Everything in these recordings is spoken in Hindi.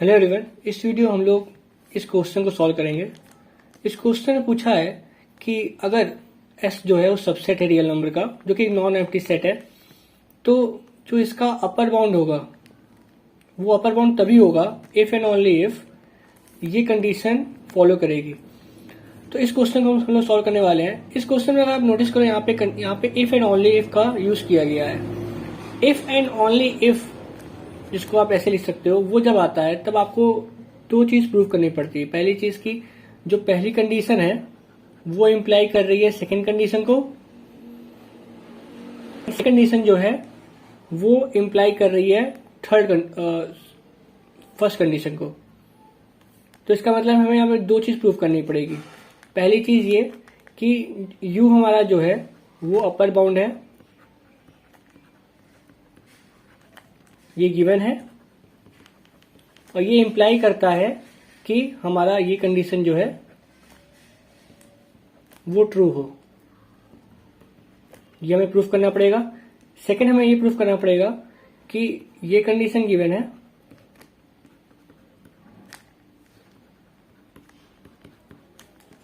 हेलो एवरीवन, इस वीडियो हम लोग इस क्वेश्चन को सॉल्व करेंगे। इस क्वेश्चन में पूछा है कि अगर S जो है वो सबसेट है रियल नंबर का, जो कि नॉन एम्प्टी सेट है, तो जो इसका अपर बाउंड होगा वो अपर बाउंड तभी होगा इफ एंड ओनली इफ ये कंडीशन फॉलो करेगी। तो इस क्वेश्चन को हम लोग सॉल्व करने वाले हैं। इस क्वेश्चन में अगर आप नोटिस करो यहाँ पे इफ एंड ओनली इफ का यूज किया गया है। इफ एंड ओनली इफ, जिसको आप ऐसे लिख सकते हो, वो जब आता है तब आपको दो चीज प्रूव करनी पड़ती है। पहली चीज की जो पहली कंडीशन है वो इम्प्लाई कर रही है सेकंड कंडीशन को, सेकंड कंडीशन जो है वो इम्प्लाई कर रही है फर्स्ट कंडीशन को। तो इसका मतलब हमें यहाँ पे दो चीज प्रूव करनी पड़ेगी। पहली चीज ये कि u हमारा जो है वो अपर बाउंड है, ये गिवन है, और ये इंप्लाई करता है कि हमारा ये कंडीशन जो है वो ट्रू हो। ये हमें प्रूफ करना पड़ेगा। सेकंड, हमें ये प्रूफ करना पड़ेगा कि ये कंडीशन गिवन है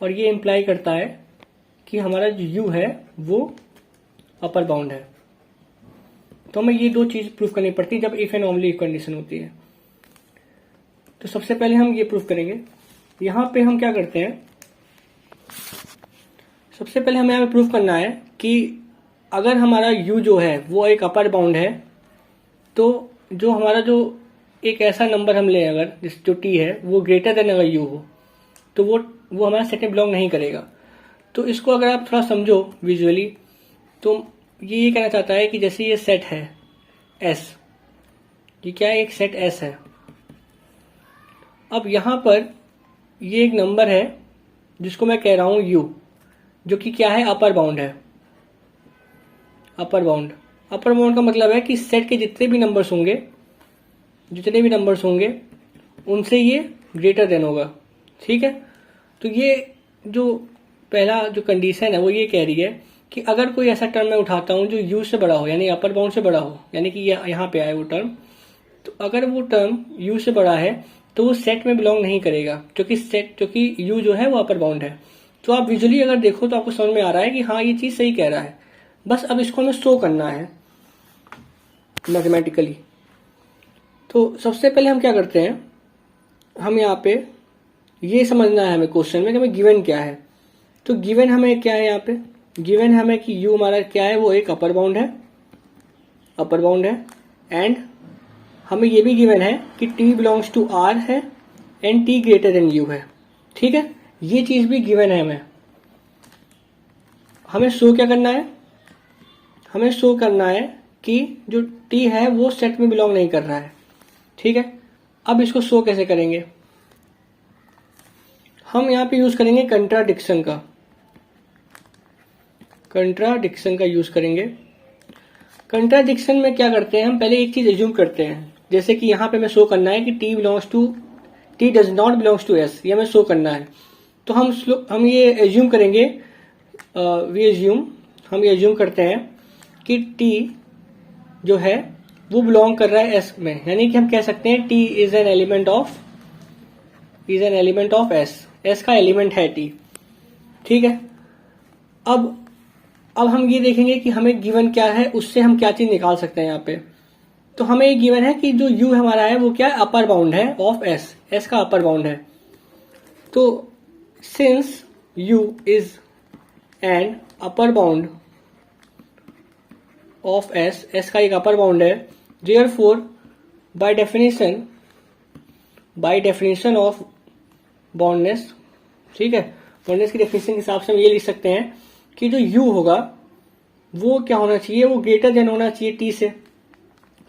और ये इंप्लाई करता है कि हमारा जो u है वो अपर बाउंड है। तो हमें ये दो चीज प्रूफ करनी पड़ती है जब if and only if condition होती है। तो सबसे पहले हम ये प्रूफ करेंगे। यहां पे हम क्या करते हैं, सबसे पहले हमें यहाँ पे प्रूफ करना है कि अगर हमारा u जो है वो एक अपर बाउंड है, तो जो हमारा जो एक ऐसा नंबर हम लें अगर जो t है वो ग्रेटर देन अगर u हो, तो वो हमारा सेट में बिलोंग नहीं करेगा। तो इसको अगर आप थोड़ा समझो विजुअली, तो ये कहना चाहता है कि जैसे ये सेट है S, ये क्या है, एक सेट S है। अब यहां पर ये एक नंबर है जिसको मैं कह रहा हूं u, जो कि क्या है, अपर बाउंड है। अपर बाउंड का मतलब है कि सेट के जितने भी नंबर्स होंगे उनसे ये ग्रेटर देन होगा। ठीक है। तो ये जो पहला जो कंडीशन है वो ये कह रही है कि अगर कोई ऐसा टर्म मैं उठाता हूं जो u से बड़ा हो, यानी अपर बाउंड से बड़ा हो, यानी कि यहाँ पे आए वो टर्म, तो अगर वो टर्म u से बड़ा है तो वो सेट में बिलोंग नहीं करेगा, क्योंकि u जो है वो अपर बाउंड है। तो आप विजुअली अगर देखो तो आपको समझ में आ रहा है कि हाँ, ये चीज सही कह रहा है। बस अब इसको हमें शो करना है मैथमेटिकली। तो सबसे पहले हम क्या करते हैं, हम यहाँ पे ये समझना है हमें क्वेश्चन में कि हमें गिवन क्या है। तो गिवन हमें क्या है, यहाँ पे गिवन हमें कि u हमारा क्या है, वो एक अपर बाउंड है, एंड हमें ये भी गिवन है कि t बिलोंग्स टू r है and t greater than u है। ठीक है, ये चीज भी गिवन है। हमें शो क्या करना है, हमें शो करना है कि जो t है वो सेट में बिलोंग नहीं कर रहा है। ठीक है, अब इसको शो कैसे करेंगे, हम यहाँ पे यूज करेंगे कंट्राडिक्शन का यूज करेंगे। कंट्राडिक्शन में क्या करते हैं, हम पहले एक चीज एज्यूम करते हैं, जैसे कि यहाँ पे हमें शो करना है कि t does not belongs to s, ये हमें शो करना है। तो हम ये एज्यूम करेंगे, हम ये एज्यूम करते हैं कि t जो है वो बिलोंग कर रहा है s में, यानी कि हम कह सकते हैं t is an element of s का एलिमेंट है t। ठीक है, अब हम ये देखेंगे कि हमें गिवन क्या है, उससे हम क्या चीज निकाल सकते हैं यहाँ पे। तो हमें ये गिवन है कि जो u हमारा है वो क्या है, अपर बाउंड है ऑफ s का अपर बाउंड है। तो since u is an upper bound of s का एक अपर बाउंड है, therefore by definition of boundness, ठीक है, बाउंडनेस की डेफिनेशन के हिसाब से हम ये लिख सकते हैं कि जो u होगा वो क्या होना चाहिए, वो ग्रेटर देन होना चाहिए t से,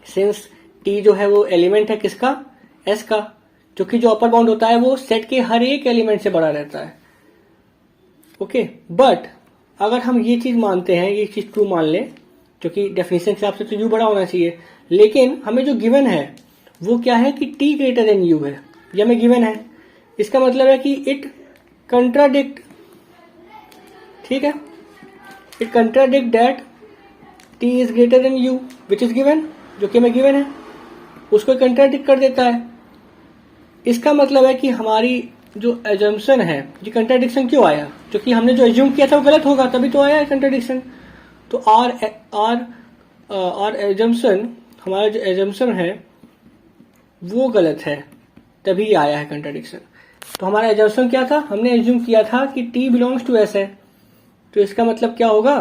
सिंस t जो है वो एलिमेंट है किसका, s का, जो कि जो अपर बाउंड होता है वो सेट के हर एक एलिमेंट से बड़ा रहता है। ओके, बट अगर हम ये चीज मानते हैं, ये चीज ट्रू मान लें, जो कि डेफिनेशन के हिसाब से तो u बड़ा होना चाहिए, लेकिन हमें जो गिवन है वो क्या है कि t ग्रेटर देन u है, ये हमें गिवन है। इसका मतलब है कि इट कंट्राडिक्ट, ठीक है, it contradict that t is greater than u which is given, जो कि हमें गिवन है, उसको कंट्राडिक्ट कर देता है। इसका मतलब है कि हमारी जो एजम्पशन है, ये कंट्राडिक्शन क्यों आया? क्योंकि हमने जो एज्यूम किया था वो गलत होगा, तभी तो आया है कंट्राडिक्शन। तो आर एजम्पशन, हमारा जो एजम्पशन है वो गलत है, तभी आया है कंट्राडिक्शन। तो हमारा एजम्पशन क्या था? हमने एज्यूम किया था कि टी बिलोंग्स टू एस है, तो इसका मतलब क्या होगा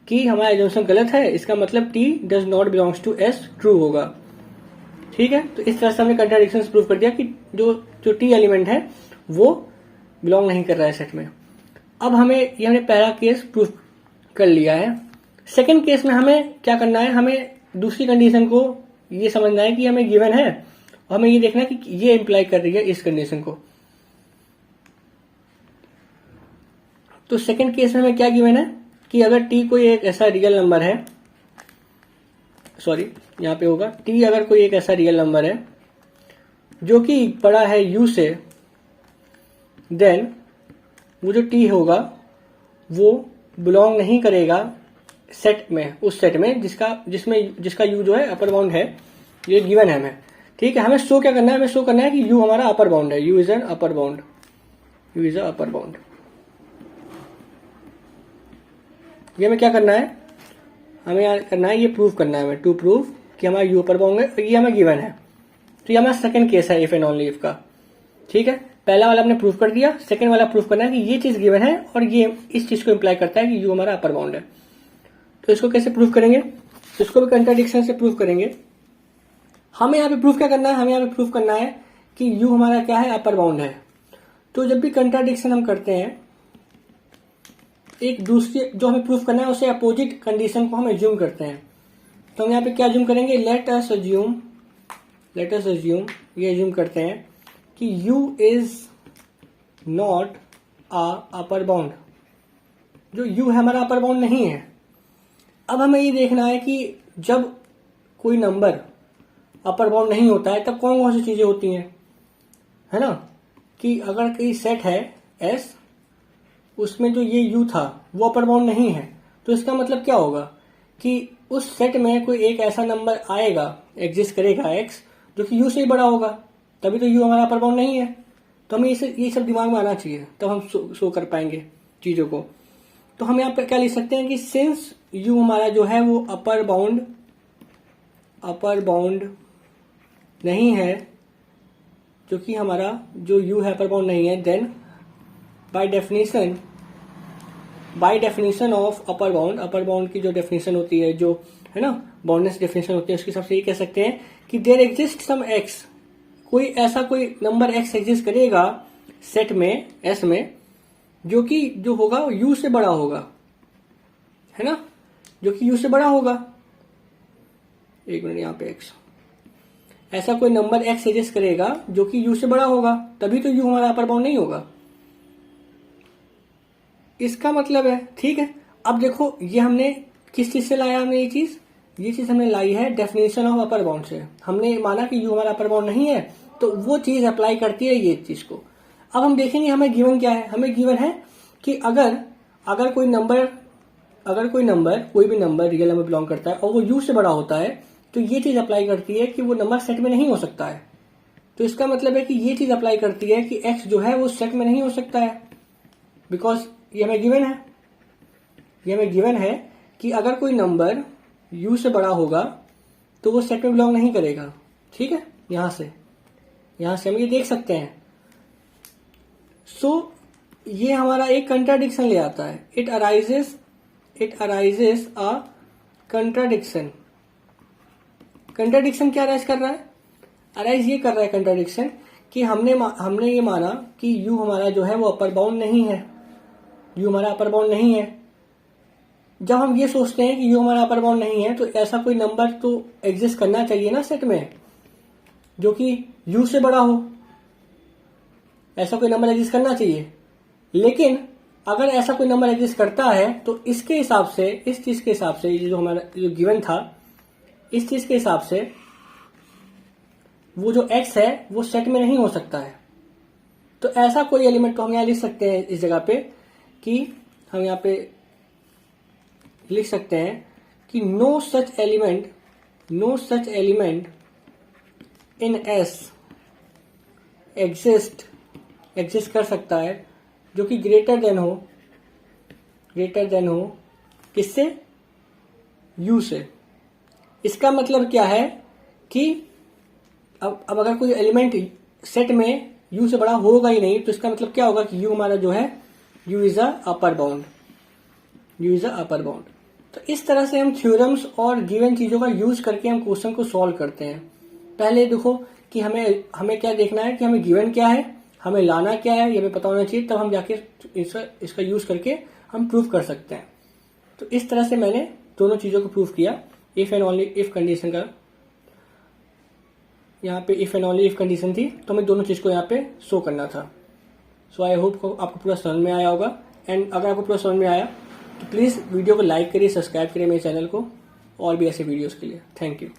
कि हमारा एजम्पशन गलत है, इसका मतलब T does not belongs to S true होगा। ठीक है, तो इस तरह से हमने कंट्राडिक्शन प्रूव कर दिया कि जो टी एलिमेंट है वो बिलोंग नहीं कर रहा है सेट में। अब हमें ये हमने पहला केस प्रूव कर लिया है। सेकंड केस में हमें क्या करना है? हमें दूसरी कंडीशन को ये समझना है कि हमें गिवन है, और हमें ये देखना है कि ये इंप्लाई कर रही है इस कंडीशन को। तो सेकंड केस में हमें क्या गिवन है कि अगर टी कोई एक ऐसा रियल नंबर है, सॉरी यहां पे होगा टी अगर कोई एक ऐसा रियल नंबर है जो कि बड़ा है यू से, देन वो जो टी होगा वो बिलोंग नहीं करेगा सेट में, उस सेट में जिसका यू जो है अपर बाउंड है, ये गिवन है हमें। ठीक है, हमें शो क्या करना है? हमें शो करना है कि यू हमारा अपर बाउंड है, you is an upper bound, you is a upper bound. ये हमें क्या करना है? हमें यहाँ करना है, ये प्रूव करना है हमें, टू प्रूव कि हमारा यू अपर बाउंड है, और ये हमें गिवन है। तो ये हमारा सेकंड केस है इफ एंड ओनली इफ का। ठीक है, पहला वाला हमने प्रूव कर दिया, सेकंड वाला प्रूव करना है कि ये चीज गिवन है और ये इस चीज को इंप्लाई करता है कि यू हमारा अपर बाउंड है। तो इसको कैसे प्रूव करेंगे? तो इसको भी कंट्राडिक्शन से प्रूव करेंगे। हमें यहाँ पे प्रूव क्या करना है? हमें यहाँ पे प्रूव करना है कि यू हमारा क्या है? अपर बाउंड है। तो जब भी कंट्राडिक्शन हम करते हैं, एक दूसरे जो हमें प्रूव करना है उसे अपोजिट कंडीशन को हम एज्यूम करते हैं। तो हम यहाँ पे क्या एज्यूम करेंगे? लेट अस अज्यूम, ये एज्यूम करते हैं कि u is not a upper bound, जो u है हमारा अपर बाउंड नहीं है। अब हमें ये देखना है कि जब कोई नंबर अपर बाउंड नहीं होता है तब कौन कौन सी चीजें होती हैं, है ना? कि अगर कोई सेट है S, उसमें जो ये u था वो अपर बाउंड नहीं है, तो इसका मतलब क्या होगा कि उस सेट में कोई एक ऐसा नंबर आएगा, एग्जिस्ट करेगा x, जो कि u से ही बड़ा होगा, तभी तो u हमारा अपर बाउंड नहीं है। तो हमें ये सब दिमाग में आना चाहिए, तब हम शो कर पाएंगे चीजों को। तो हम यहाँ पे क्या लिख सकते हैं कि सिंस u हमारा जो है वो अपर बाउंड नहीं है, क्योंकि हमारा जो u है अपर बाउंड नहीं है, then by definition of upper bound की जो डेफिनेशन होती है, जो है ना बाउंडनेस डेफिनेशन होती है, उसके हिसाब से ये कह सकते हैं कि देयर एग्जिस्ट सम x, कोई नंबर x एग्जिस्ट करेगा सेट में S में, जो होगा u से बड़ा होगा, है ना, जो कि u से बड़ा होगा। एक मिनट, यहाँ पे x, ऐसा कोई नंबर x एग्जिस्ट करेगा जो कि u से बड़ा होगा, तभी तो u हमारा अपर बाउंड नहीं होगा। इसका मतलब है, ठीक है। अब देखो ये हमने किस चीज से लाया, हमने ये चीज हमने लाई है डेफिनेशन ऑफ अपर बाउंड से। हमने माना कि यू हमारा अपर बाउंड नहीं है, तो वो चीज अप्लाई करती है ये चीज को। अब हम देखेंगे हमें गिवन क्या है। हमें गिवन है कि अगर कोई नंबर कोई भी नंबर रियल नंबर बिलोंग करता है और वो यू से बड़ा होता है, तो ये चीज अप्लाई करती है कि वो नंबर सेट में नहीं हो सकता है। तो इसका मतलब है कि ये चीज अप्लाई करती है कि एक्स जो है वो सेट में नहीं हो सकता है, बिकॉज ये हमें गिवन है कि अगर कोई नंबर u से बड़ा होगा तो वो सेट में बिलोंग नहीं करेगा। ठीक है, यहां से हम ये देख सकते हैं। सो ये हमारा एक कंट्राडिक्शन ले आता है। It arises a contradiction. Contradiction क्या अराइज कर रहा है? अराइज ये कर रहा है कंट्राडिक्शन कि हमने ये माना कि u हमारा जो है वो अपर बाउंड नहीं है, u हमारा अपर बाउंड नहीं है। जब हम ये सोचते हैं कि u हमारा अपर बाउंड नहीं है, तो ऐसा कोई नंबर तो एग्जिस्ट करना चाहिए ना सेट में जो कि u से बड़ा हो, ऐसा कोई नंबर एग्जिस्ट करना चाहिए। लेकिन अगर ऐसा कोई नंबर एग्जिस्ट करता है तो इसके हिसाब से, इस चीज के हिसाब से, जो हमारा जो गिवन था, इस चीज के हिसाब से वो जो x है वो सेट में नहीं हो सकता है। तो ऐसा कोई एलिमेंट को हम यहाँ लिख सकते हैं इस जगह पे, कि हम यहाँ पे लिख सकते हैं कि नो सच एलिमेंट इन एग्जिस्ट कर सकता है जो कि ग्रेटर देन हो किससे, यू से। इसका मतलब क्या है कि अब अगर कोई एलिमेंट सेट में यू से बड़ा होगा ही नहीं, तो इसका मतलब क्या होगा कि यू हमारा जो है you is a upper bound. तो इस तरह से हम थ्योरम्स और गिवन चीजों का यूज करके हम क्वेश्चन को सॉल्व करते हैं। पहले देखो कि हमें क्या देखना है कि हमें गिवन क्या है, हमें लाना क्या है, ये हमें पता होना चाहिए, तब हम जाके इसका यूज करके हम प्रूव कर सकते हैं। तो इस तरह से मैंने दोनों चीजों को प्रूव किया। If and only if condition का, यहाँ पे if and only if condition थी, तो हमें दोनों चीज को यहाँ पे शो करना था। सो आई होप आपको पूरा समझ में आया होगा। एंड अगर आपको पूरा समझ में आया तो प्लीज वीडियो को लाइक करिए, सब्सक्राइब करिए मेरे चैनल को और भी ऐसे वीडियोस के लिए। Thank you.